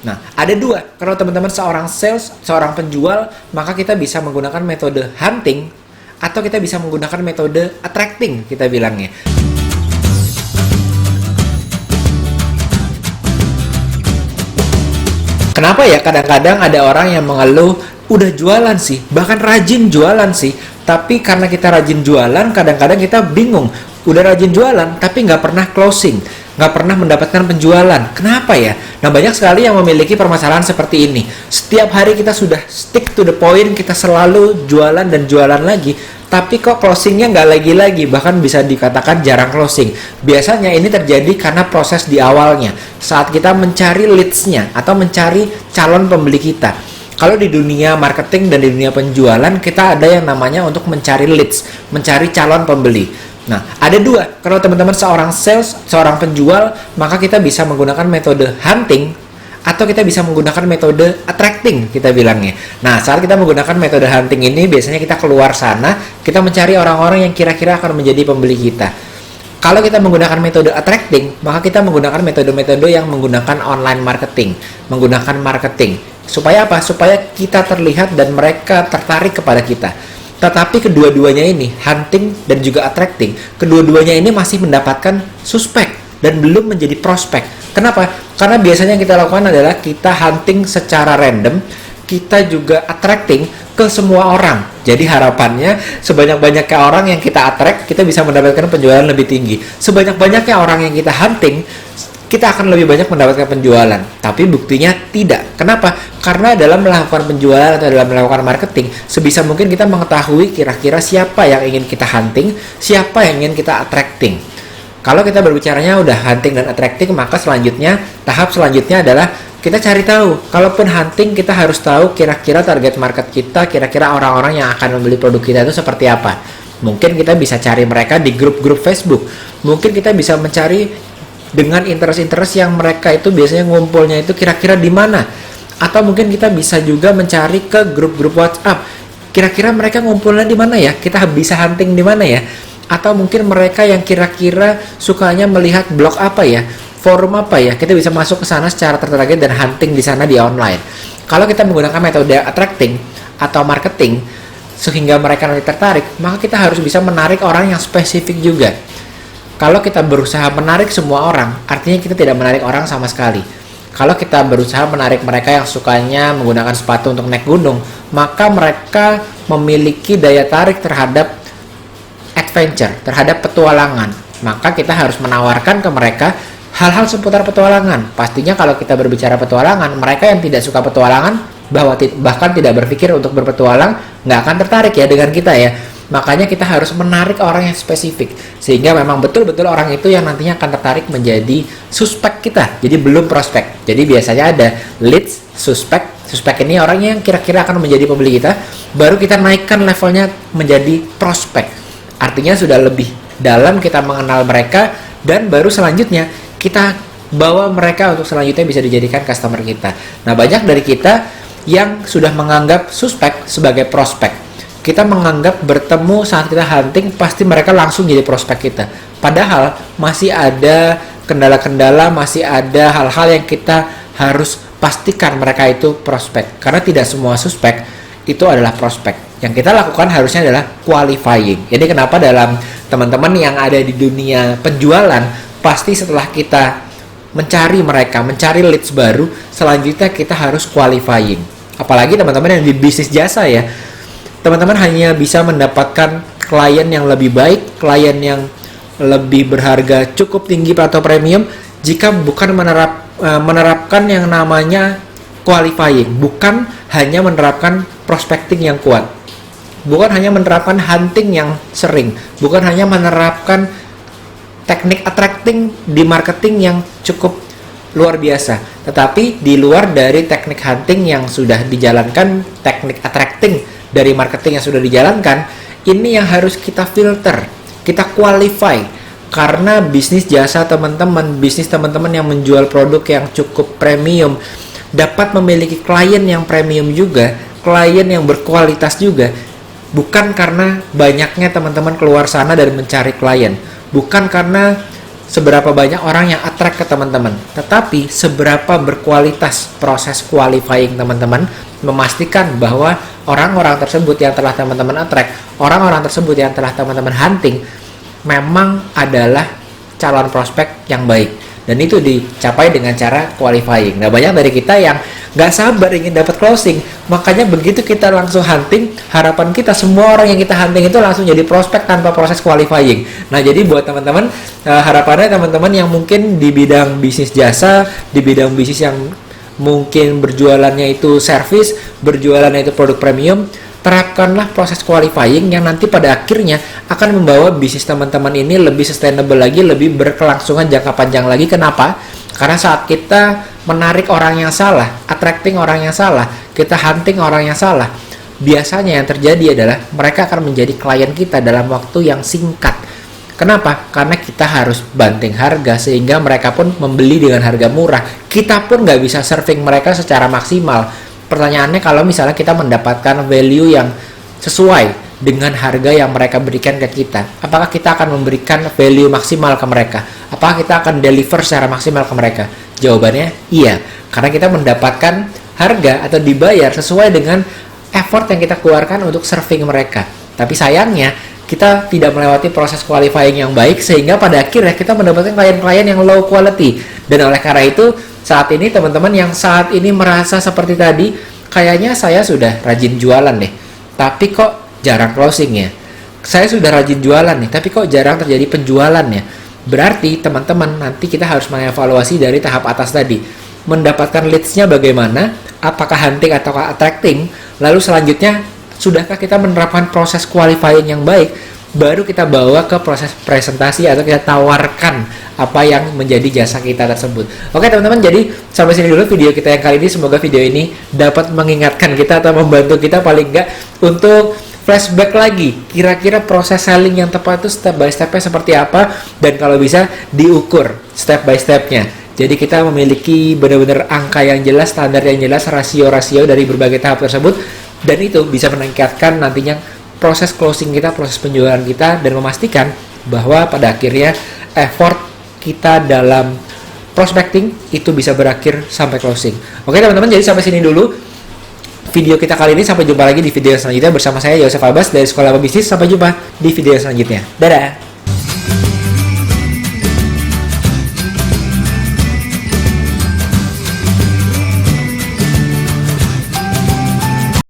Nah, ada dua. Kalau teman-teman seorang sales, seorang penjual, maka kita bisa menggunakan metode hunting atau kita bisa menggunakan metode attracting, kita bilangnya. Kenapa ya kadang-kadang ada orang yang mengeluh, udah jualan sih, bahkan rajin jualan sih, tapi karena kita rajin jualan, kadang-kadang kita bingung, udah rajin jualan, tapi nggak pernah closing, nggak pernah mendapatkan penjualan. Kenapa ya? Nah, banyak sekali yang memiliki permasalahan seperti ini. Setiap hari kita sudah stick to the point, kita selalu jualan dan jualan lagi, tapi kok closingnya nggak lagi-lagi, bahkan bisa dikatakan jarang closing. Biasanya ini terjadi karena proses di awalnya, saat kita mencari leads-nya atau mencari calon pembeli kita. Kalau di dunia marketing dan di dunia penjualan, kita ada yang namanya untuk mencari leads, mencari calon pembeli. Nah, ada dua. Kalau teman-teman seorang sales, seorang penjual, maka kita bisa menggunakan metode hunting atau kita bisa menggunakan metode attracting, kita bilangnya. Nah, saat kita menggunakan metode hunting ini, biasanya kita keluar sana, kita mencari orang-orang yang kira-kira akan menjadi pembeli kita. Kalau kita menggunakan metode attracting, maka kita menggunakan metode-metode yang menggunakan online marketing, menggunakan marketing. Supaya apa? Supaya kita terlihat dan mereka tertarik kepada kita. Tetapi kedua-duanya ini, hunting dan juga attracting, kedua-duanya ini masih mendapatkan suspek dan belum menjadi prospek. Kenapa? Karena biasanya yang kita lakukan adalah kita hunting secara random, kita juga attracting ke semua orang. Jadi harapannya sebanyak-banyaknya orang yang kita attract, kita bisa mendapatkan penjualan lebih tinggi. Sebanyak-banyaknya orang yang kita hunting, kita akan lebih banyak mendapatkan penjualan. Tapi buktinya tidak. Kenapa? Karena dalam melakukan penjualan atau dalam melakukan marketing, sebisa mungkin kita mengetahui kira-kira siapa yang ingin kita hunting, siapa yang ingin kita attracting. Kalau kita berbicaranya udah hunting dan attracting, maka selanjutnya, tahap selanjutnya adalah kita cari tahu. Kalaupun hunting, kita harus tahu kira-kira target market kita, kira-kira orang-orang yang akan membeli produk kita itu seperti apa. Mungkin kita bisa cari mereka di grup-grup Facebook. Mungkin kita bisa mencari dengan interest-interest yang mereka itu biasanya ngumpulnya itu kira-kira di mana. Atau mungkin kita bisa juga mencari ke grup-grup WhatsApp. Kira-kira mereka ngumpulnya di mana ya? Kita bisa hunting di mana ya? Atau mungkin mereka yang kira-kira sukanya melihat blog apa ya, forum apa ya, kita bisa masuk ke sana secara tertarget dan hunting di sana di online. Kalau kita menggunakan metode attracting atau marketing sehingga mereka nanti tertarik, maka kita harus bisa menarik orang yang spesifik juga. Kalau kita berusaha menarik semua orang, artinya kita tidak menarik orang sama sekali. Kalau kita berusaha menarik mereka yang sukanya menggunakan sepatu untuk naik gunung, maka mereka memiliki daya tarik terhadap adventure, terhadap petualangan. Maka kita harus menawarkan ke mereka hal-hal seputar petualangan. Pastinya kalau kita berbicara petualangan, mereka yang tidak suka petualangan, bahkan tidak berpikir untuk berpetualang, nggak akan tertarik ya dengan kita ya. Makanya kita harus menarik orang yang spesifik, sehingga memang betul-betul orang itu yang nantinya akan tertarik menjadi suspek kita, jadi belum prospek. Jadi biasanya ada leads, suspek ini orangnya yang kira-kira akan menjadi pembeli kita, baru kita naikkan levelnya menjadi prospek. Artinya sudah lebih dalam kita mengenal mereka, dan baru selanjutnya kita bawa mereka untuk selanjutnya bisa dijadikan customer kita. Nah, banyak dari kita yang sudah menganggap suspek sebagai prospek. Kita menganggap bertemu saat kita hunting pasti mereka langsung jadi prospek kita. Padahal masih ada kendala-kendala, masih ada hal-hal yang kita harus pastikan mereka itu prospek. Karena tidak semua suspek itu adalah prospek. Yang kita lakukan harusnya adalah qualifying. Jadi kenapa dalam teman-teman yang ada di dunia penjualan, pasti setelah kita mencari mereka, mencari leads baru, selanjutnya kita harus qualifying. Apalagi teman-teman yang di bisnis jasa ya, teman-teman hanya bisa mendapatkan klien yang lebih baik, klien yang lebih berharga cukup tinggi atau premium jika bukan menerapkan yang namanya qualifying, bukan hanya menerapkan prospecting yang kuat, bukan hanya menerapkan hunting yang sering, bukan hanya menerapkan teknik attracting di marketing yang cukup luar biasa, tetapi di luar dari teknik hunting yang sudah dijalankan, teknik attracting dari marketing yang sudah dijalankan, ini yang harus kita filter, kita qualify. Karena bisnis jasa teman-teman, bisnis teman-teman yang menjual produk yang cukup premium, dapat memiliki klien yang premium juga, klien yang berkualitas juga, bukan karena banyaknya teman-teman keluar sana dan mencari klien, bukan karena seberapa banyak orang yang attract ke teman-teman, tetapi seberapa berkualitas proses qualifying teman-teman, memastikan bahwa orang-orang tersebut yang telah teman-teman attract, orang-orang tersebut yang telah teman-teman hunting, memang adalah calon prospek yang baik. Dan itu dicapai dengan cara qualifying. Nah, banyak dari kita yang nggak sabar ingin dapat closing. Makanya begitu kita langsung hunting, harapan kita semua orang yang kita hunting itu langsung jadi prospek tanpa proses qualifying. Nah, jadi buat teman-teman, harapannya teman-teman yang mungkin di bidang bisnis jasa, di bidang bisnis yang mungkin berjualannya itu service, berjualannya itu produk premium, terapkanlah proses qualifying yang nanti pada akhirnya akan membawa bisnis teman-teman ini lebih sustainable lagi, lebih berkelangsungan jangka panjang lagi. Kenapa? Karena saat kita menarik orang yang salah, attracting orang yang salah, kita hunting orang yang salah, biasanya yang terjadi adalah mereka akan menjadi klien kita dalam waktu yang singkat. Kenapa? Karena kita harus banting harga sehingga mereka pun membeli dengan harga murah. Kita pun nggak bisa serving mereka secara maksimal. Pertanyaannya, kalau misalnya kita mendapatkan value yang sesuai dengan harga yang mereka berikan ke kita, apakah kita akan memberikan value maksimal ke mereka? Apakah kita akan deliver secara maksimal ke mereka? Jawabannya iya, karena kita mendapatkan harga atau dibayar sesuai dengan effort yang kita keluarkan untuk serving mereka. Tapi sayangnya kita tidak melewati proses qualifying yang baik, sehingga pada akhirnya kita mendapatkan klien-klien yang low quality. Dan oleh karena itu, saat ini teman-teman yang saat ini merasa seperti tadi, kayaknya saya sudah rajin jualan deh, tapi kok jarang closingnya. Saya sudah rajin jualan nih, tapi kok jarang terjadi penjualannya. Berarti teman-teman, nanti kita harus mengevaluasi dari tahap atas tadi. Mendapatkan leads-nya bagaimana, apakah hunting atau attracting, lalu selanjutnya, sudahkah kita menerapkan proses qualifying yang baik, baru kita bawa ke proses presentasi atau kita tawarkan apa yang menjadi jasa kita tersebut. Oke teman-teman, jadi sampai sini dulu video kita yang kali ini. Semoga video ini dapat mengingatkan kita atau membantu kita paling enggak untuk flashback lagi, kira-kira proses selling yang tepat itu step by stepnya seperti apa, dan kalau bisa diukur step by stepnya. Jadi kita memiliki benar-benar angka yang jelas, standar yang jelas, rasio-rasio dari berbagai tahap tersebut, dan itu bisa meningkatkan nantinya proses closing kita, proses penjualan kita, dan memastikan bahwa pada akhirnya effort kita dalam prospecting itu bisa berakhir sampai closing. Oke teman-teman, jadi sampai sini dulu video kita kali ini. Sampai jumpa lagi di video selanjutnya bersama saya Yosef Abbas dari Sekolah Bisnis. Sampai jumpa di video selanjutnya. Dadah!